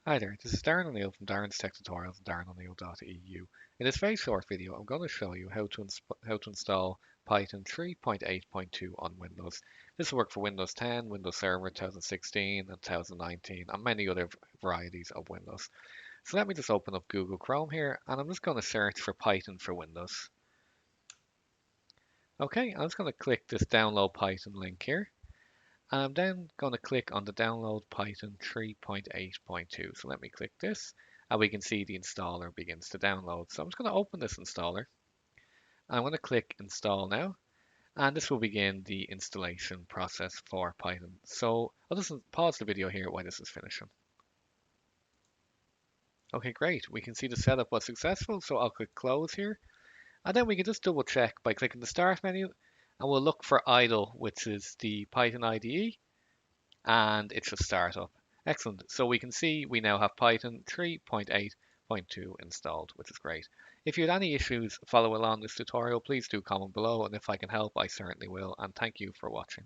Hi there, this is Darren O'Neill from Darren's Tech Tutorials and darreno'neill.eu. In this very short video, I'm going to show you how to install Python 3.8.2 on Windows. This will work for Windows 10, Windows Server 2016 and 2019, and many other varieties of Windows. So let me just open up Google Chrome here, and I'm just going to search for Python for Windows. Okay, I'm just going to click this download Python link here. I'm then going to click on the download Python 3.8.2. So let me click this and we can see the installer begins to download. So I'm just going to open this installer. I'm going to click install now and this will begin the installation process for Python. So I'll just pause the video here while this is finishing. Okay, great. We can see the setup was successful. So I'll click close here and then we can just double check by clicking the start menu and we'll look for idle, which is the Python IDE, and it should start up. Excellent. So we can see we now have Python 3.8.2 installed, which is great. If you have any issues follow along this tutorial, please do comment below, and if I can help, I certainly will. And thank you for watching.